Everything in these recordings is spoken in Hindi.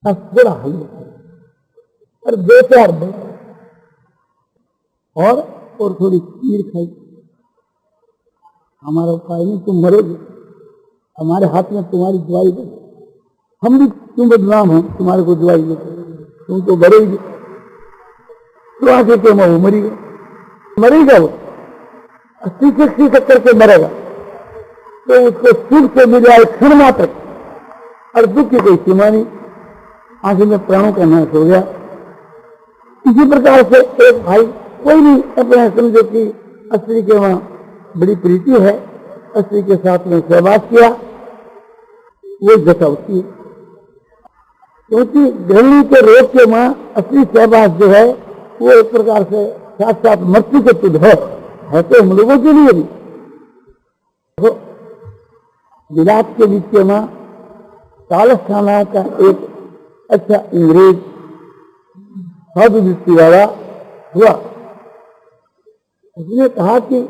और थोड़ा हलवा और 2-4 दो और थोड़ी खीर खाई। हमारा उपाय नहीं, तुम मरोगे, हमारे हाथ में तुम्हारी दवाई दे, हम भी तुम बदनाम हो, तुम्हारे को दवाई देते, तुम तो मरेगी। तो आके तो वो मरेगा वो सीख करके मरेगा, तो उसको सुख से मिल जाए क्षण मात्र, और दुख की कोई सीमा नहीं, आखिर में प्राणों का नाश हो गया। इसी प्रकार से एक भाई कोई भी अपने समझो कि स्त्री के वहां बड़ी प्रीति है, स्त्री के साथ में सहवास किया, वो दशा होती है, क्योंकि गृहिणी के रोग के वहां स्त्री सहवास जो है वो एक प्रकार से साथ मृत्यु के तुल्य है तो हम लोगों के लिए भी। तो विराट के बीच के वहां कालस्थाना का एक अच्छा अंग्रेज साधु दृष्टि वाला हुआ, उसने कहा कि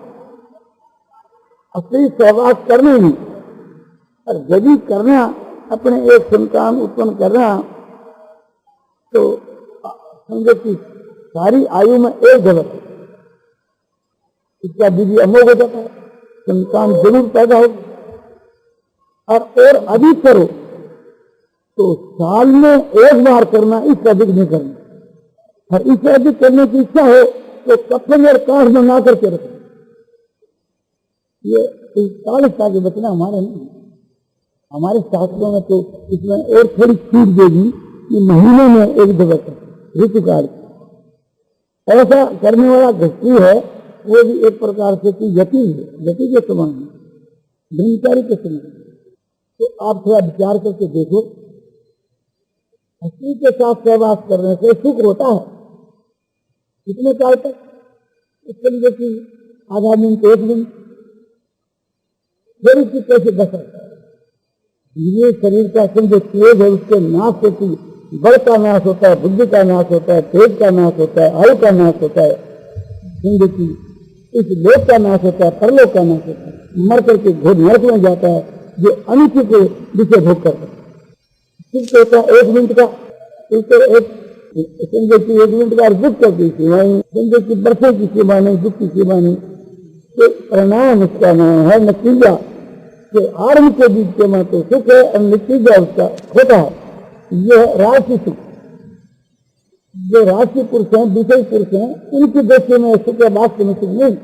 स्त्री सहवास करने ही, और यदि करना अपने एक संतान उत्पन्न करना, तो समझो कि सारी आयु में एक झलक है, इसका बीजी अमोघ हो जाता है, संतान जरूर पैदा हो, और अधिक करो तो साल में एक बार करना, इससे अधिक नहीं करना, और इससे अधिक करने की इच्छा हो तो कफन और कांच में ना करके रखो। ये कालस्था के बचना हमारे नहीं, हमारे शास्त्रों में तो इसमें और थोड़ी छूट देगी कि महीने में एक दिवस ऋतुकाल ऐसा करने वाला गृहस्थी है, वो भी एक प्रकार से यति है, यति के समान है, ब्रह्मचारी के समान। तो आप थोड़ा विचार करके देखो, स्त्री के साथ सहवास करने से सुख होता है कितने काल तक, इसके लिए कि आधा दिन, 1 दिन, फिर उसकी कैसे बसर, ये शरीर का जो तेज है उसके नाश होती, बल का नाश होता है, बुद्धि का नाश होता है, तेज का नाश होता है, आयु का नाश होता है, जिंदगी इस लोक का नाश होता है, परलोक का नाश होता है, मर करके घोर नरक में जाता है जो अनित्य के विषय भोग करता है। सिर्फ होता है 1 मिनट का, तो एक समझो कि 1 मिनट का दुख की सीमा नहीं, समझो कि बरसों की सीमा नहीं, दुख की सीमा नहीं, तो परिणाम उसका नाम है नतीजा के आरंभ के बीच के में तो सुख है और नतीजा उसका होता है। यह राशि सुख, जो राशि पुरुष हैं, विषय पुरुष हैं, उनकी दृष्टि में सुख है, वास्तव में सुख नहीं।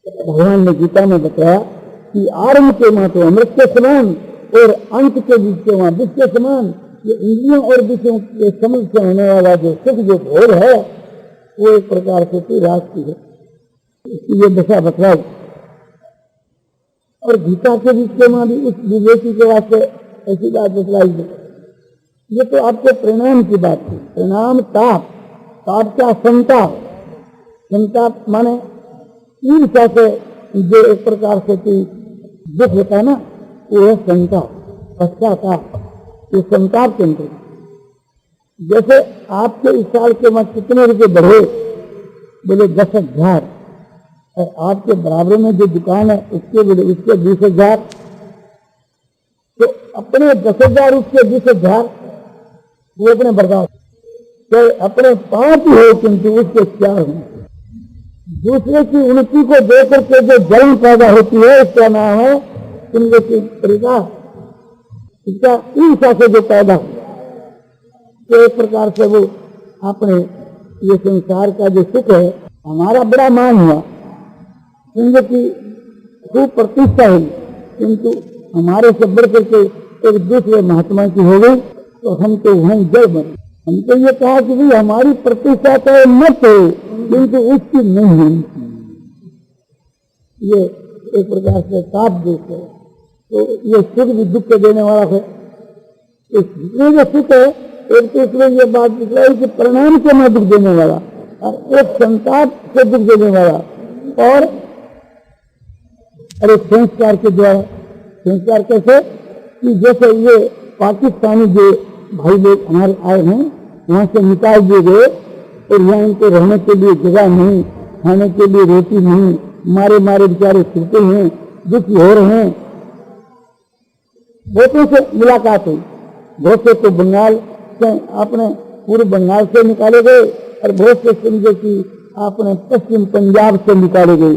भगवान ने गीता में बताया कि आरंभ के मां तो अमृत के समान और अंत के बीच के वहां विष के समान। ये इंद्रियों और विषयों के समझ से होने वाला जो सुख, जो भोग है, वो एक प्रकार से राशि है, इसकी ये दशा बतलाई। और गीता के बीच के वहां भी उस विवेकी के वास्ते ऐसी बात बतलाई है। ये तो आपके परिणाम की बात थी। परिणाम ताप, ताप क्या, संताप, संताप माने ईर्ष्या से जो एक प्रकार से दुख होता है ना, वो है संताप, पश्चाताप, ये संताप के अंतर। जैसे आपके इस साल के वहां कितने रुपए बढ़े, बोले 10,000, और आपके बराबर में जो दुकान है उसके बोले उसके 20,000, तो अपने 10,000 उसके 20,000 वो अपने बर्दाश्त, तो अपने 5 हो किंतु उसके 4 हो। दूसरे की उन्नति को देकर के जो जलन पैदा होती है, इसका नाम है उनके की परिवार, इसका ईर्ष्या से जो पैदा हो, तो एक प्रकार से वो अपने ये संसार का जो सुख है, हमारा बड़ा मान हुआ, उनकी खूब प्रतिष्ठा हुई, किंतु हमारे से बढ़ करके एक दूसरे महात्मा की हो गई, तो हम तो वहीं जड़ बने। हम तो ये कहा कि भाई हमारी प्रतिष्ठा तो मत हो, किंतु उसकी नहीं होनी। ये एक प्रकार से ताप देश है, तो ये सुख भी दुख को देने वाला है। इसमें जो सुख है, एक तो इसमें ये बात दिखलाई कि परिणाम से मैं दुख देने वाला, और एक संताप से दुख देने वाला, और अरे संस्कार के द्वारा। संस्कार कैसे कि जैसे ये पाकिस्तानी जो भाई लोग हमारे आए हैं, वहां से निकाल दिए गए, और यहाँ इनको रहने के लिए जगह नहीं, खाने के लिए रोटी नहीं, मारे मारे बेचारे फिरते हैं, दुखी हो रहे हैं। बहुतों से मुलाकात हुई, बहुत से तो बंगाल से आपने पूर्व बंगाल से निकाले गए और बहुत से समझे कि आपने पश्चिम पंजाब से निकाले गए।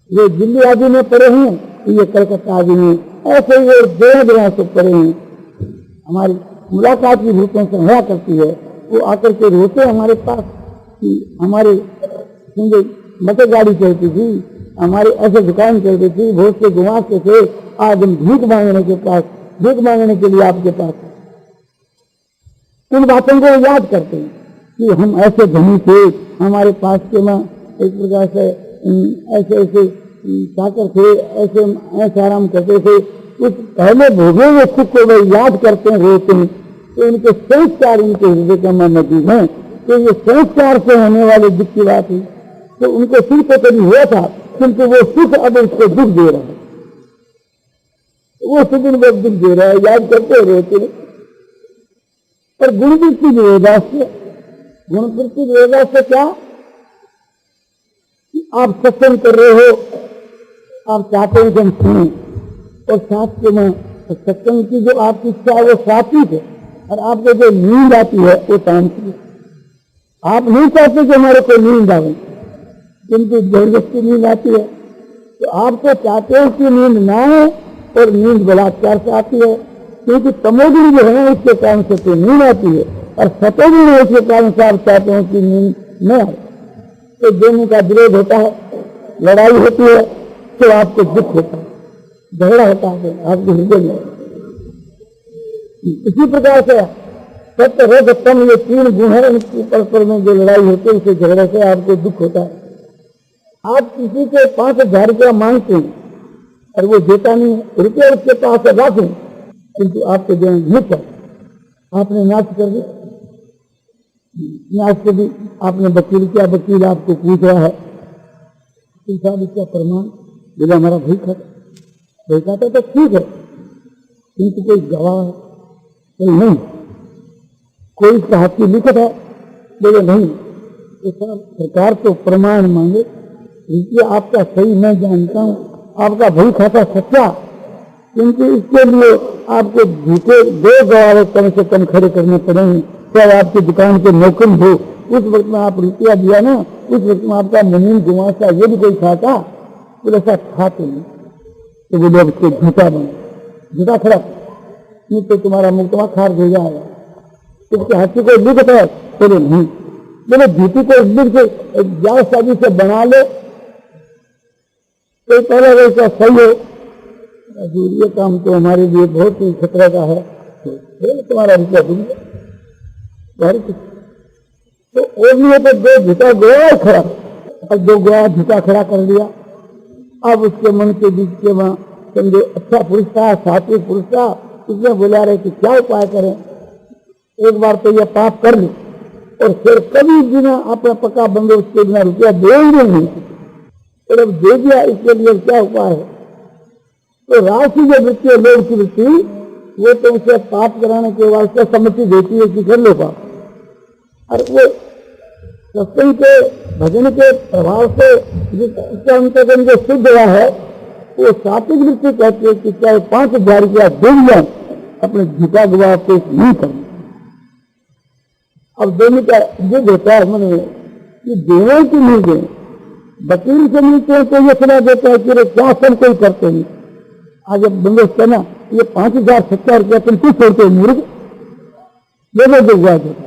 ये दिल्ली आदि में पढ़े हैं, ये कलकत्ता आदि में, ऐसे ही और जगह जगह से पढ़े हैं। हमारी मुलाकात भी भूतों से हुआ करती है, वो आकर के रोते हमारे पास कि हमारे समझे मोटर गाड़ी चलती थी, हमारी ऐसे दुकान चलती थी, बहुत से गुमास्ते थे, आज हम भीख मांगने के लिए आपके पास। उन बातों को याद करते हैं कि हम ऐसे धनी थे, हमारे पास के ना एक प्रकार से ऐसे ऐसे चाकर थे, ऐसे आराम करते थे। उस पहले भोगे हुए सुख को वे याद करते हैं, रोते हैं। तो इनके संस्कार इनके हृदय का मौजूद है। तो ये संस्कार से होने वाले दुख की बात है। तो उनको सुख तो कभी हुआ था, किंतु वो सुख अब उसको दुख दे रहा है, वो सुख इनको दुख दे रहा है, याद करते रोते। और गुणवृत्ति विरोधास से क्या, आप सत्संग कर रहे हो, आप चाहते हो कि हम सुने, और साथ में सत्संग की जो आपकी इच्छा है वो सात्विक है, और आपको जो नींद आती है वो शांति है। आप नहीं चाहते कि हमारे को नींद आए, किंतु जबरदस्ती नींद आती है। तो आप तो चाहते हो कि नींद ना आए, और नींद बलात्कार से आती है, क्योंकि तमोगुण जो है उसके कारण से तो नींद आती है, और सतोगुण उसके कारण से आप चाहते हो कि नींद न आए। तो दोनों का विरोध होता है, लड़ाई होती है, तो आपको दुख होता है, झगड़ा होता है आपके हृदय में। इसी प्रकार से सत्य रज तम, ये 3 गुण है, इनके परस्पर में जो लड़ाई होती है, उसके झगड़े से आपको दुख होता है। आप किसी से 5,000 रुपया मांगते हैं और वो देता नहीं, रुपया उसके पास रखें, किंतु आपको देना नहीं चाहिए, आपने नाश कर दिया। नाश कर दी आपने, वकील क्या, वकील आपको पूछ रहा है साहब इसका प्रमाण, बोला हमारा भाई खाता तो ठीक है, किंतु कोई गवाह है, कोई नहीं, कोई इसका हाथ की लिखत है, बोले नहीं। तो सरकार तो प्रमाण मांगे, इसलिए आपका सही मैं जानता हूँ, आपका भाई खाता सच्चा, किंतु इसके लिए आपको झूठे 2 गवाह कम से कम खड़े करने पड़ेंगे, चाहे आपकी दुकान के नौकरी हो। उस वक्त में आप रुपया दिया ना, उस वक्त में आपका मुनीम गुमास्ता ये भी कोई खाता, तो ऐसा खाते नहीं। तो बोले उसको झूठा बना, झूठा खड़ा, नहीं तो तुम्हारा मुकदमा खारिज हो जाएगा। उसके हाथी को लिखता है, बोले नहीं, बोले झूठी को लिख के जालसाजी से बना ले, तो पहले वैसा सही हो, ये काम तो हमारे लिए बहुत ही खतरा का है, तो तुम्हारा रुपया दूंगा। तो और लिए तो 2 झूठा गवाह खड़ा, और 2 गवाह झूठा खड़ा कर लिया। अब उसके मन के बीच के वहां समझे अच्छा पुरुष था, सात्विक पुरुष था, उसने बोला रहे कि क्या उपाय करें, एक बार तो यह पाप कर ली, और फिर कभी बिना अपना पक्का बंदोबस्त के बिना रुपया देंगे नहीं, और अब दे दिया, इसके लिए क्या उपाय है। तो राशि जो वृत्ति है, लोग की वृत्ति, वो तो उसे पाप कराने के वास्ते सम्मति देती है कि कर लो पाप। और वो सत्संग के भजन के प्रभाव से जिसका अंतर्गत जो सिद्ध हुआ है, वो सात्विक वृत्ति कहती है कि चाहे 5,000 रुपया दे दिया, अपने झूठा गवाह पेश नहीं करना। अब दोनों का युद्ध होता है मन में कि देने की नहीं दें। वकील से मिलते हैं तो ये सलाह देता है कि क्या सब कोई करते नहीं, आज अब बंदोबस्त करना, ये 5,070 रुपया तुम क्यों छोड़ते हो मूर्ख, ये गवाह देता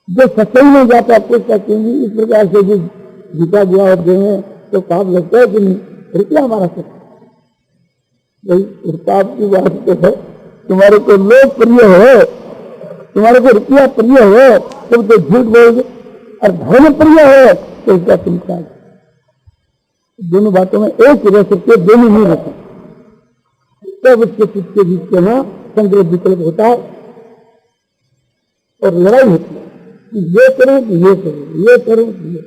जो सच्चाई में जाता है कुछ कहते हैं। इस प्रकार से जो झूठा गवाह देंगे तो पाप लगता है कि रुपया हमारा सच्चा, पाप की बात तो है। तुम्हारे को लोग प्रिय हो, तुम्हारे को रुपया प्रिय हो, तुम तो झूठ बोलोगे, और धर्म प्रिय हो तो इसका तुम क्या, दोनों बातों में एक रह सकते, दोनों नहीं रहते, तब उसके चित्त के बीच के ना संग्रह विकल्प होता है और लड़ाई होती है कि ये करो ये करो, ये करो ये।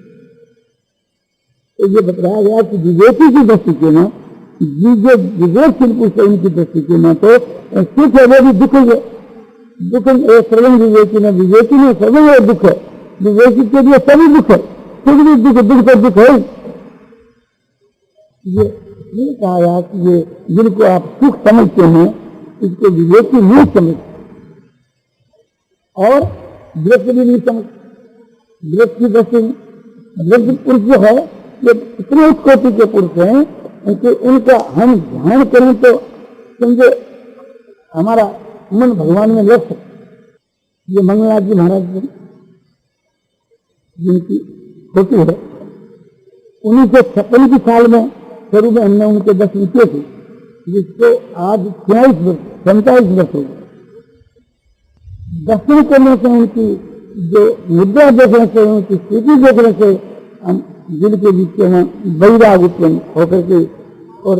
तो ये बताया गया कि विवेकी की दृष्टि के ना, जो विवेकशील पुरुष है उनकी दृष्टि के ना, तो सुख है वो भी दुख है, दुख सर्वं विवेकी न, विवेकी में सर्वं दुख है, विवेकी के लिए सभी दुख है, सुख भी दुख, दुख तो दुख है। ये कहा गया कि ये जिनको आप सुख समझते हैं, इसको विवेकी नहीं समझते, और दृश्य भी नहीं समझ, दृश्य की दृष्टि दृश्य पुरुष जो है ये इतने उच्च कोटि के पुरुष हैं कि उनका हम ध्यान करें तो समझे हमारा मन भगवान में लग सकता। ये मंगलनाथ जी महाराज जिनकी होती है 1956 की साल में शुरू में हमने उनके 10 किए थे, जिसको आज 47 वर्ष हो गए। दर्शन करने से उनकी जो मुद्रा देखने से उनकी स्थिति देखने से हम दिल के बीच में वैराग उत्पन्न होकर के और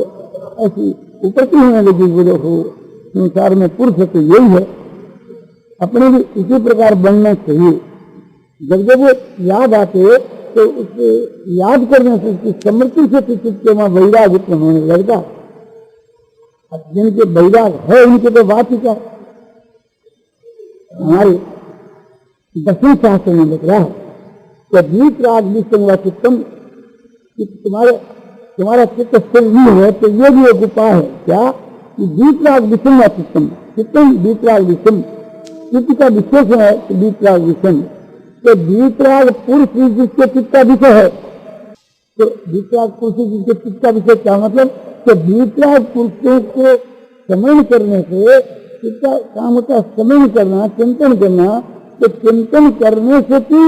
ऐसी उपरती होने लगी वो जो हो संसार में पुरुष तो यही है, अपने भी इसी प्रकार बनना चाहिए। जब जब वो याद आते तो उससे याद करने से उसकी स्मृति से चित्त के वहां वैराग उत्पन्न होने लगता। अब जिनके वैराग है उनके तो बात ही क्या। हमारे 10वें शास्त्र में लिख रहा है कि वीतराग विसंग चित्तम, तुम्हारा चित्त स्थिर नहीं है तो ये भी एक उपाय है क्या कि वीतराग विसंग चित्तम, चित्तम वीतराग विसंग, चित्त का विशेष है कि वीतराग विसंग। तो वीतराग पुरुष जिसके चित्त का विषय है, तो वीतराग पुरुष जिसके चित्त का विषय क्या मतलब कि वीतराग पुरुषों को स्मरण करने से चित्त का काम होता है स्मरण करना, चिंतन करना। तो चिंतन करने से भी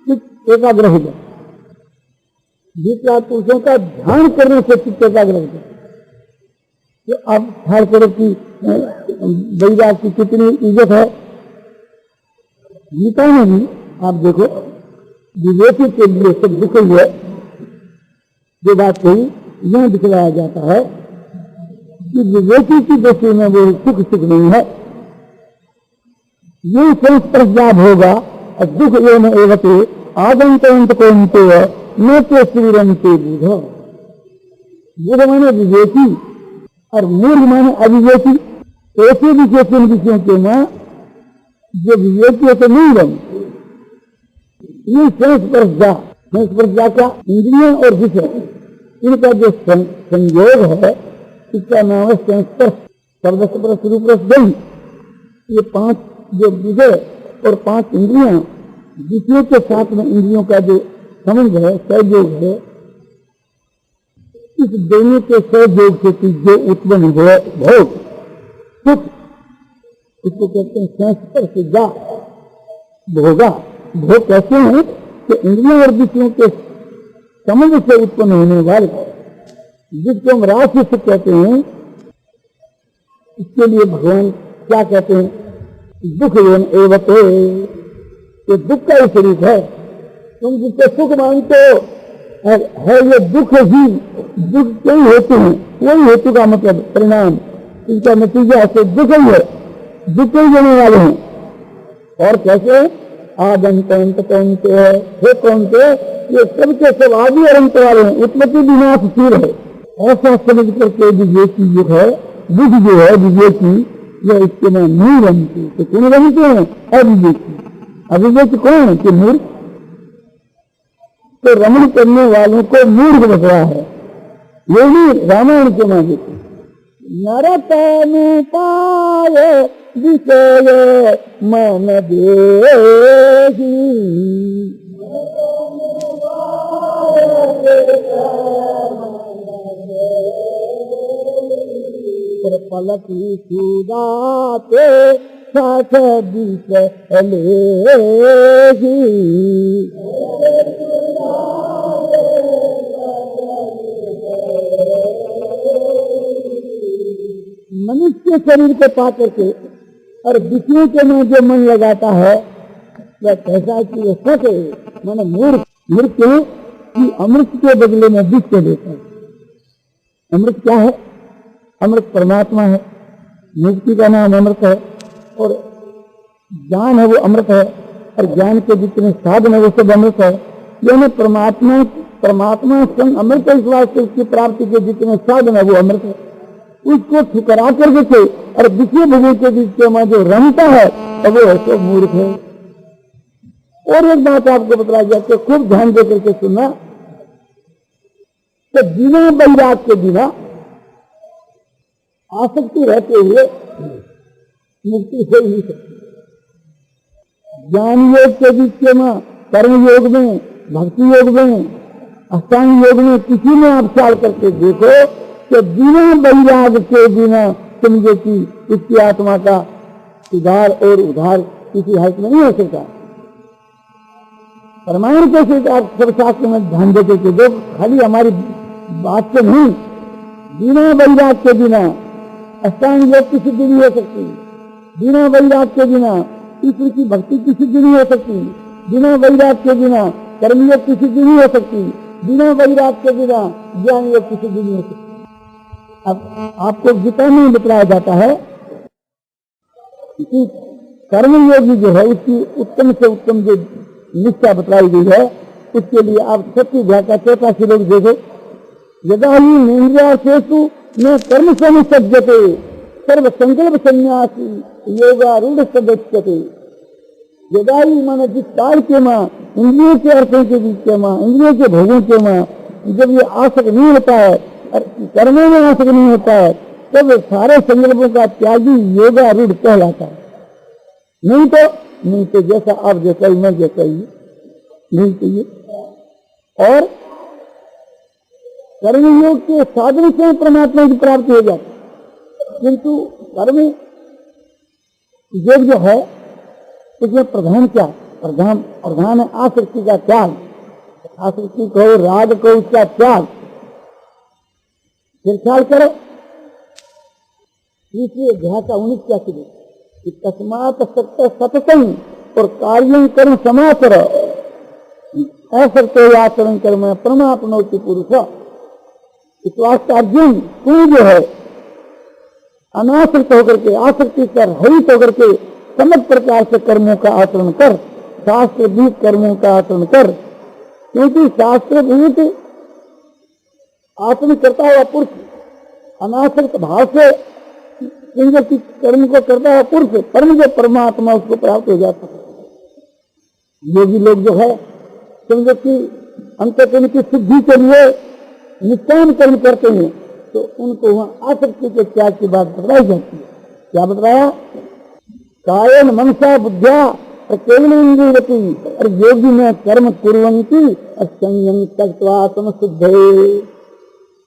चित्त एकाग्र हो जाए, वीतराग पुरुषों का ध्यान करने से चित्त एकाग्र हो जाए। तो आप ख्याल करो कि वैराग की कितनी इज्जत है। गीता में भी आप देखो विवेकी के लिए सब दुख है, जो बात कही यह दिखलाया जाता है कि विवेकी की दृष्टि में वो सुख नहीं है, ये संस्पर्शाद होगा और दुख ये न एवते आगंत को न तो श्रीरंते बुध। बुध माने विवेकी और मूर्ख माने अविवेकी। ऐसे विशेषण विषयों के न जो विवेकी है तो नहीं रहे। ये संस्पर्शा क्या इंद्रियों और विषय इनका जो संयोग है इसका नाम है संस्पर्श। सर्वस्पर्श रूपरस गई, ये 5 जो विषय और 5 इंद्रियां विषयों के साथ में इंद्रियों का जो संबंध है सहयोग है, इस दोनों के सहयोग से जो उत्पन्न हुए भोग सुख, इसको कहते हैं संस्पर्शजा भोगा। भोग कैसे हैं कि इंद्रियों और विषयों के संबंध से उत्पन्न होने वाले, जिसको हम राशि सुख कहते हैं। इसके लिए भगवान क्या कहते हैं, दुख एवते, ये दुख का ही स्वरूप है। तुम जिसको सुख मानते हो है ये दुख ही, दुख कई हेतु हैं, कोई हेतु का मतलब परिणाम, इसका नतीजा से दुख ही है, दुख ही देने वाले हैं। और कैसे आदंत अंत कौन से है, हे कौन से, ये सबके सब आदि और अंत वाले हैं, उत्पत्ति विनाशशील है। ऐसा समझ करके विवेकी जो है, बुद्ध जो है विवेकी, यह इसके में नहीं रमते। तो कौन रमते हैं? अविवेकी। अविवेकी कौन है कि मूर्ख। तो रमण करने वालों को मूर्ख बता है। ये भी रामायण के में देते नरतन पाए विषय मन देही, पलकी सुदाते साथ विषय लेही। मनुष्य शरीर को पा करके और विष्णु के में जो मन लगाता है वह कैसा कि वह सच है, माने मूर्ख। मूर्ख क्यों कि अमृत के बदले में विष को देता है। अमृत क्या है? अमृत परमात्मा है, मुक्ति का नाम अमृत है, और ज्ञान है वो अमृत है, और ज्ञान के जितने साधन है वो सब अमृत है। यानी परमात्मा स्वयं अमृत है, इस वास्ते उसकी प्राप्ति के जितने साधन है वो अमृत है। उसको ठुकरा कर देते और विषय भोगों के बीच में जो रमता है तो वो ऐसे मूर्ख है। और एक बात आपको बताया जाती है, खूब ध्यान दे करके सुनना, तो बिना वैराग के बिना आसक्ति रहते हुए मुक्ति हो ही सकती। ज्ञान योग के बीच में, कर्म योग में, भक्ति योग में, अष्टांग योग में किसी में आप ख्याल करके देखो कि बिना वैराग के बिना समझो कि उसकी आत्मा का सुधार और उधार किसी हालत में नहीं हो सकता। प्रमाण कैसे आप सब शास्त्र में ध्यान देते थे, जो खाली हमारी बात से नहीं, बिना वैराग के बिना अष्टांग योग की सिद्धि नहीं हो सकती, बिना वैराग के बिना ईश्वर की भक्ति की सिद्धि नहीं हो सकती, बिना वैराग के बिना कर्मयोग की सिद्धि नहीं हो सकती, बिना वैराग के बिना ज्ञान योग की सिद्धि नहीं हो सकती। अब आपको गीता में बतलाया जाता है कि कर्मयोगी जो है उसकी उत्तम से उत्तम जो निष्ठा बतलाई गई है, उसके लिए आप सत्य अध्याय का 4था श्लोक देखो। यदा ही निन्द्रियार्थेषु न कर्म समुपज्जते सर्व संकल्प संन्यासी योगारूढ़ सदस्यते। यदा ही माने जिस काल के मां इंद्रियों के अर्थों के बीच के मां, इंद्रियों के भोगों के मां जब ये आसक्त नहीं होता है और कर्मों में आसक्त नहीं होता है, तब सारे संकल्पों का त्यागी योगारूढ़ कहलाता है। नहीं तो जैसा आप जैसा ही मैं जैसा ही नहीं चाहिए। और कर्मयोग के साधन से परमात्मा की प्राप्ति हो जाती है, किंतु कर्म योग जो है उसमें प्रधान क्या, प्रधान है आसक्ति का त्याग। आसक्ति को, राग को, उसका त्याग। फिर ख्याल करो तीसरे अध्याय का 19 क्या कि तस्मात् सत्य सततं और कार्य कर्म समाचर असत्य आचरण कर्म परमात्मोति पुरुष। इस वास्ते अर्जुन तू जो है अनासक्त होकर के, आसक्ति कर रहित होकर के समस्त प्रकार से कर्मों का आचरण कर, शास्त्र विहित कर्मों का आचरण कर। क्योंकि शास्त्र विहित आचरण करता हुआ पुरुष अनासक्त भाव से कर्म को करता है पुरुष, परम जो परमात्मा उसको प्राप्त हो जाता है। योगी लोग जो है समझो कि अंतःकरण की सिद्धि के लिए निष्काम कर्म करते हैं, तो उनको वहां आसक्ति के त्याग की बात बतलाई जाती है। क्या बतलाया? कायन मनसा बुद्धिया और केवल इंद्रियवती और योगी में कर्म कुर्वन्ति और संयम त्यक्त्वा समसिद्धे।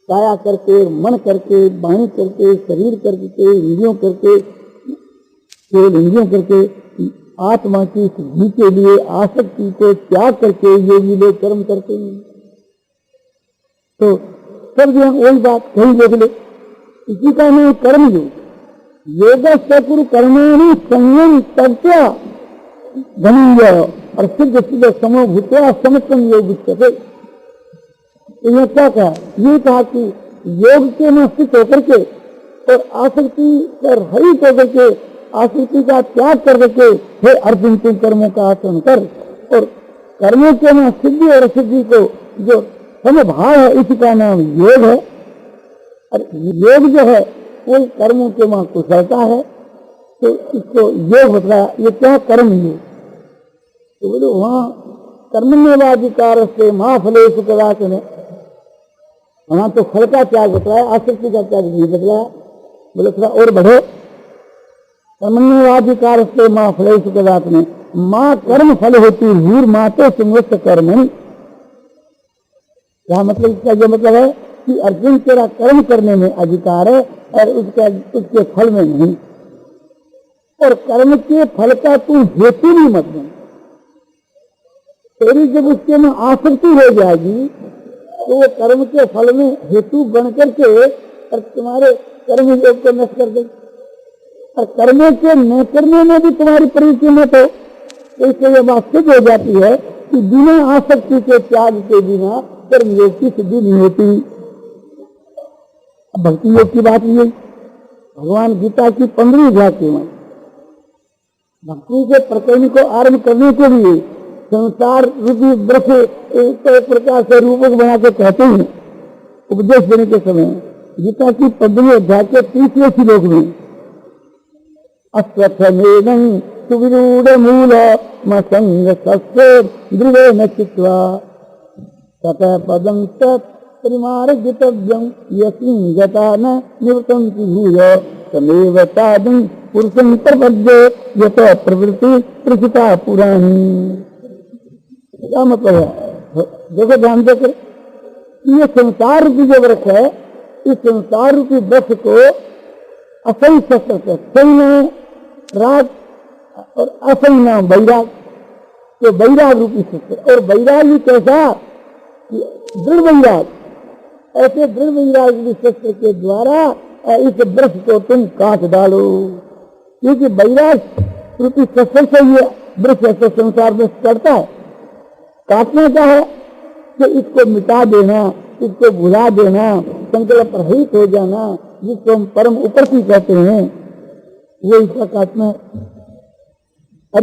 काया करके, मन करके, वाणी करके, शरीर करके, इंद्रियों करके, केवल इंद्रियों करके आत्मा की सिद्धि के लिए आसक्ति को त्याग करके योगी लोग कर्म करते हैं। तो सब जो वही बात कही देख ले, इसी का नाम कर्म योग। योग सकुरु कर्माणि संयम त्यक्त्वा धनंजय और सिद्ध सिद्ध समो भूत्वा समत्वं योग उच्यते। तो यह क्या कहा? ये कहा कि योग के में स्थित होकर के और आसक्ति पर रहित होकर के, आसक्ति का त्याग कर करके हे अर्जुन तुम कर्मों का आचरण कर। और कर्मों के में सिद्धि और असिद्धि को जो समभाव है, इसी का नाम योग है। और योग जो है वो कर्मों के में कुशलता है, तो इसको योग बताया। ये क्या कर्म योग? तो बोलो वहां कर्मण्यवाधिकार से महाफलेषु कदाचन, वहां तो फल का त्याग बताया, आसक्ति का त्याग नहीं बतलाया। बोले थोड़ा और बढ़ो। कर्मण्यवाधिकार से माँ फलेषु कदाचन माँ कर्म फल होती वीर माते संवत्स कर्म। क्या मतलब? इसका यह मतलब है कि अर्जुन तेरा कर्म करने में अधिकार है और उसके फल में नहीं। और कर्म के फल का तू हेतु नहीं मत बन। तेरी जब उसके में आसक्ति हो जाएगी तो वो कर्म के फल में हेतु बन करके और तुम्हारे कर्म योग को नष्ट कर देगी। और कर्मों के न करने में भी तुम्हारी प्रवृत्ति मत हो, तो इससे यह बात सिद्ध हो जाती है कि बिना आसक्ति के त्याग के बिना कर्म योग की सिद्धि नहीं होती। अब भक्ति योग की बात यही, भगवान गीता की 15वीं अध्याय में भक्ति के प्रकरण को आरंभ करने के लिए संसार रूपी वृक्ष एक प्रकार से रूपक बना के कहते हैं उपदेश देने के समय। गीता की 15वीं अध्याय के 30वें श्लोक में अश्वत्थमेनं सुविरूढ़ मूल मसंग सस्य दृढ़ेन चित्वा ततः पदं तत्परिमार्गितव्यं यस्मिन् गता न निवर्तन्ति भूय तमेव तादं पुरुषं प्रपद्ये यतो प्रवृत्ति प्रचिता पुराणी। क्या मतलब है? देखो ध्यान देकर, ये संसार रूपी जो वृक्ष है, इस संसार रूपी वृक्ष को असंग शस्त्र से संग राग और असंग नाम वैराग, तो वैराग रूपी शस्त्र। और वैराग भी कैसा? दृढ़ वैराग। ऐसे दृढ़ वैराग रूपी शस्त्र के द्वारा इस वृक्ष को तुम काट डालो, क्योंकि वैराग रूपी शस्त्र से ये वृक्ष ऐसे संसार में चढ़ता है। काटना क्या है कि इसको मिटा देना, इसको भुला देना, संकल्प रहित हो जाना, जिसको हम परम उपरति कहते हैं, वो इसका काटना है। और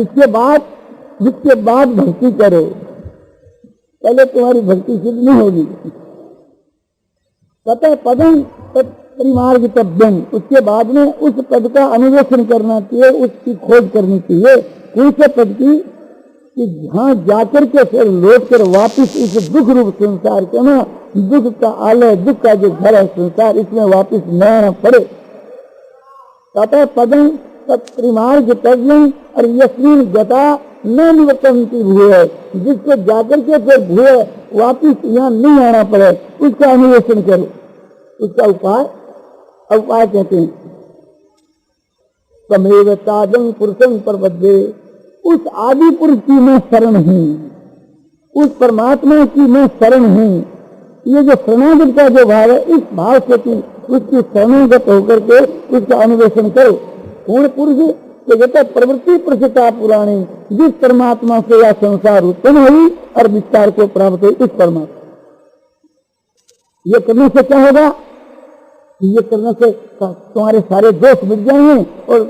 जिसके बाद भक्ति करो, पहले तुम्हारी भक्ति सिद्ध नहीं होगी। ततः पदम परिमार्ग तब्यम, उसके बाद में उस पद का अन्वेषण करना चाहिए, उसकी खोज करनी चाहिए। कौन से पद की? कि जहाँ जाकर के फिर लौट कर वापिस इस दुख रूप संसार के ना, दुख का आलय, दुख का जो घर है संसार, इसमें वापिस न आना पड़े। तथा पदम तत्मार्ग तव्यम और यस्मिन गता न निवर्तन्ति भूय, जिसको जाकर के फिर भूय वापिस यहाँ नहीं आना पड़े, उसका अन्वेषण करो। उसका उपाय कहते हैं तमेव ताजं पुरुषं प्रपद्ये, उस आदि पुरुष की मैं शरण हूँ, उस परमात्मा की मैं शरण हूँ। ये जो शरणागत का जो भाव है, इस भाव से उसकी शरणागत होकर के उसका अन्वेषण करो। पूर्ण पुरुष तो कहते प्रवृत्ति प्रसिद्धा पुराणी, जिस परमात्मा से यह संसार उत्पन्न हुई और विस्तार को प्राप्त हुई, उस परमात्मा। ये करने से क्या होगा? ये करने से तुम्हारे सारे दोष मिट जाएंगे और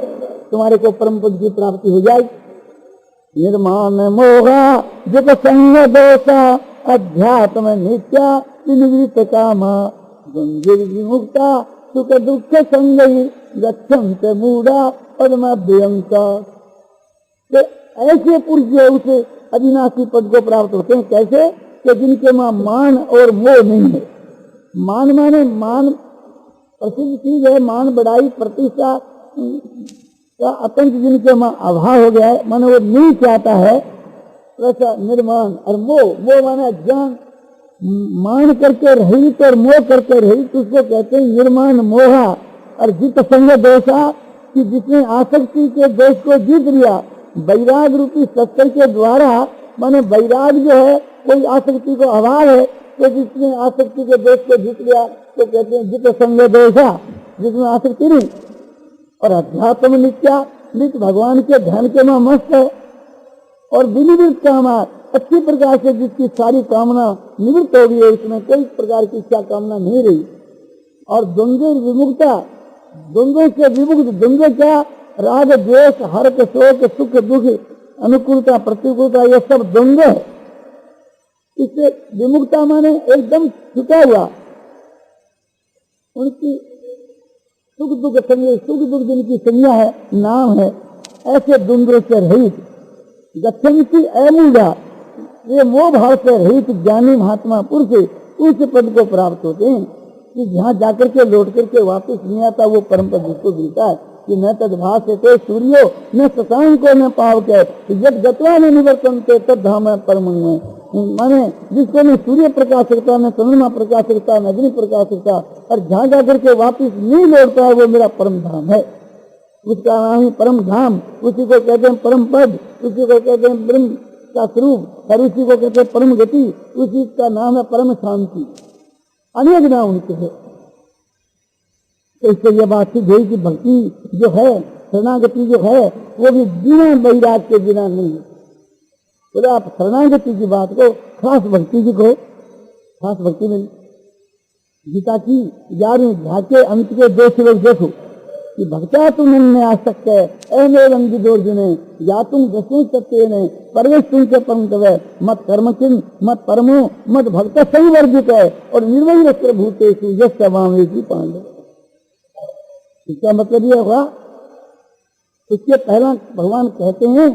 तुम्हारे को परम पद की प्राप्ति हो जाएगी। निर्माण मोहा जित संग दोषा अध्यात्म नित्या निवृत्त कामा गंजीर विमुक्ता सुख दुख संगई गच्छन्त मूढ़ा पद्माभ्यंका। तो ऐसे पुरुष जो उसे अविनाशी पद को प्राप्त होते हैं। कैसे? कि जिनके मां मान और मोह नहीं है। मान माने मान प्रसिद्ध चीज है, मान बढ़ाई प्रतिष्ठा का अत्यंत जिनके मां अभाव हो गया है, माने वो नहीं चाहता है, वैसा निर्माण। और मोह माने ज्ञान, मान करके रहित और मोह करके रहित, उसको कहते हैं निर्माण मोहा। और जित संग दोषा, कि जिसने आसक्ति के दोष को जीत लिया वैराग रूपी शस्त्र के द्वारा, माने वैराग जो है कोई आसक्ति को अभाव है, तो जिसने आसक्ति के दोष को जीत लिया तो कहते हैं जित संग दोषा, जिसमें आसक्ति नहीं। और अध्यात्म नित्या, नित्य भगवान के ध्यान के में मस्त है। और विनिवृत्त कामा, अच्छी प्रकार से जिसकी सारी कामना निवृत्त हो गई है, इसमें कोई प्रकार की इच्छा कामना नहीं रही। और द्वंद्व विमुक्ता, द्वंद्व से विमुक्त। द्वंद्व क्या? राग द्वेष हर्ष शोक सुख दुख अनुकूलता प्रतिकूलता, यह सब द्वंद्व है। इससे विमुक्ता माने एकदम छुटा हुआ, उनकी सुख दुख संज्ञा, सुख दुख जिनकी संज्ञा है, नाम है, ऐसे द्वंद्व से रहित गच्छन्ति अमूढ़ा, ये मोह भाव से रहित ज्ञानी महात्मा पुरुष उस पद को प्राप्त होते हैं कि जहाँ जाकर के लौट करके वापस नहीं आता, वो परम पद जिसको मिलता है। कि न तद्भासते सूर्यो न शशांको न पावके जब गत्वा न निवर्तन्ते तद्धाम परम। माने जिसको न सूर्य प्रकाश करता, न चंद्रमा प्रकाश करता, न अग्नि प्रकाश करता, और जहाँ जाकर के वापिस नहीं लौटता है, वो मेरा परम धाम है। उसका नाम ही परम धाम, उसी को कहते हैं परम पद, उसी को कहते हैं ब्रह्म का स्वरूप, और उसी को कहते हैं परम गति, उसी का नाम है परम शांति। अनेक नाम उनके है। तो इससे यह बात सिद्ध हुई कि भक्ति जो है, शरणागति जो है, वो भी बिना वैराग के बिना नहीं है। बोले आप शरणागति की बात को खास भक्ति की कहो, खास भक्ति में गीता की 11वीं अध्याय के अंत के 2 श्लोक देखो कि भक्ता तुम ने आ सकते ऐसे रंगी दो जिने या तुम दसों सत्य ने परवेश तुम से परम तवे मत कर्म किन मत परमो मत भक्त संवर्जित है और निर्वय रस्त्र भूतेषु यस्वामेषु पांडव। इसका मतलब यह हुआ, इसके पहला भगवान कहते हैं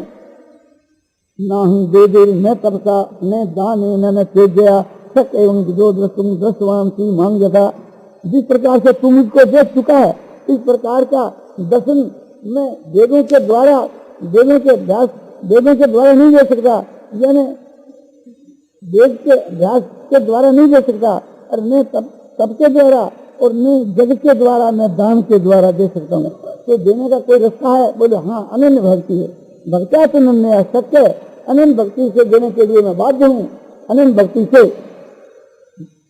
ना ही दे दे न तपसा न दाने न तेजया सक एवं जो तुम दसवाम की मांग था। जिस प्रकार से तुम इसको देख चुका है, इस प्रकार का दर्शन मैं वेदों के द्वारा नहीं दे सकता, यानी वेद के अभ्यास के द्वारा नहीं दे सकता, और मैं तब के द्वारा और मैं जग के द्वारा, मैं दान के द्वारा दे सकता हूँ। तो देने का कोई रास्ता है? बोले हाँ, अनन्य भक्ति है। भक्त्या तो नन्य सत्य, अनन्य भक्ति से देने के लिए मैं बाध्य हूँ। अनन्य भक्ति से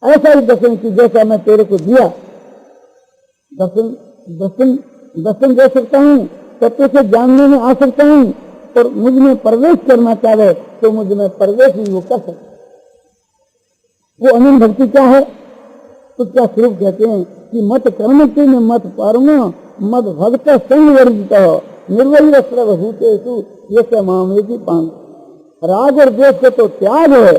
ऐसा ही दर्शन की जैसा मैं तेरे को दिया, दर्शन दे सकता हूँ, तत्व से जानने में आ सकता हूँ, और मुझ में प्रवेश करना चाहे तो मुझ में प्रवेश ही वो कर सकता। वो अनन्य भक्ति क्या है? उसका स्वरूप कहते हैं कि मत कर्म के मत परम मत भक्त संग वर्जित निर्वैर सर्वभूतेषु यस्य मामेति पांग। राग और द्वेष को तो त्याग है,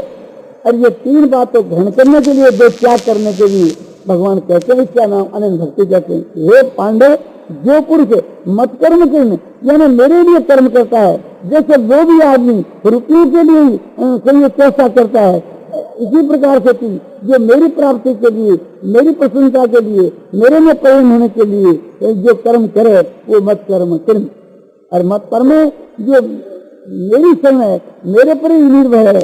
और ये तीन बातों ग्रहण करने के लिए, दो त्याग करने के लिए भगवान कहते हैं, इसका नाम अनन्य भक्ति कहते हैं। हे पांडव, जो पुरुष मत कर्म करने यानी मेरे लिए कर्म करता है, जैसे वो भी आदमी रुपये के लिए कोई चेष्टा करता है, इसी प्रकार से तू जो मेरी प्राप्ति के लिए, मेरी प्रसन्नता के लिए, मेरे में प्रेम होने के लिए जो कर्म करे वो मत कर्म कर्म। और मत कर्म जो मेरी शरण है, मेरे पर ही निर्भर है,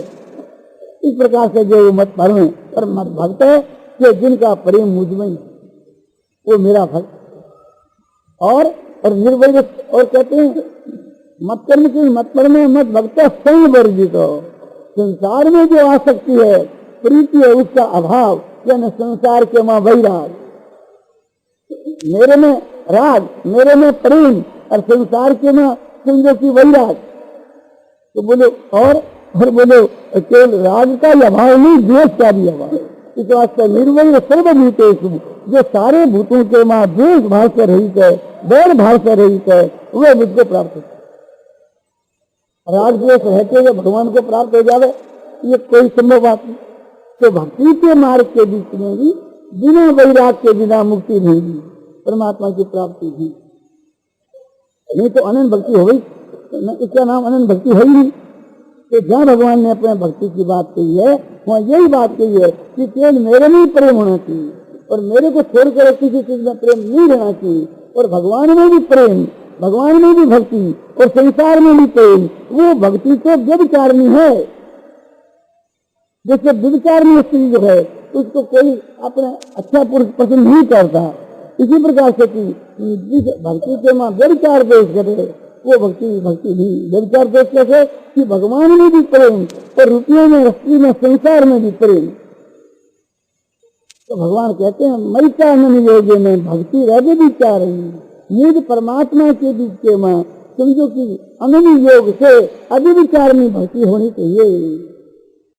इस प्रकार से जो मत कर्म है और मत भक्त है कि जिनका प्रेम मुझ में, वो मेरा भक्त। और निर्वैर, और कहते हैं मत कर्म की मत कर्म मत भक्त संग वर्जित। संसार में जो आसक्ति है, प्रीति है, उसका अभाव, यानी संसार के मां वैराग, मेरे में राग, मेरे में प्रेम, और संसार के मां समझो की वैराग। तो बोलो और बोलो केवल राग का ही अभाव नहीं, द्वेष का भी अभाव। इस वास्ते निर्वैर सर्वभूतेषु, जो सारे भूतों के मां द्वेष भाव से रहित है, वैर भाव से रहित है, वह मुझको प्राप्त है। राग द्वेष रहते हुए भगवान को प्राप्त हो जावे, ये कोई संभव बात नहीं। तो भक्ति के मार्ग के बीच में भी बिना वैराग के बिना मुक्ति नहीं दी, परमात्मा की प्राप्ति नहीं। नहीं तो अनन्य भक्ति हो गई, इसका नाम अनन्य भक्ति है ही नहीं। तो जहाँ भगवान ने अपने भक्ति की बात कही है, वहाँ यही बात कही है कि केवल मेरे में ही प्रेम होना चाहिए, और मेरे को छोड़कर किसी चीज में प्रेम नहीं रहना चाहिए, और भगवान में भी प्रेम, भगवान में भी भक्ति, और संसार में भी प्रेम। वो भक्ति तो व्यभिचारिणी है। जैसे व्यभिचारिणी स्त्री जो है, उसको कोई अपना अच्छा पुरुष पसंद नहीं करता, इसी प्रकार से कि जिस भक्ति के मां व्यभिचार देश करे, वो भक्ति नहीं। व्यभिचार देश कैसे कि भगवान में भी प्रेम, और रुपये में, स्त्री में, संसार में भी प्रेम। तो भगवान कहते हैं मैचा मन योगे में भक्ति रह विचार मुझ परमात्मा के बीच के मां समझो कि अनन्य योग से अभिविचार में भक्ति होनी चाहिए।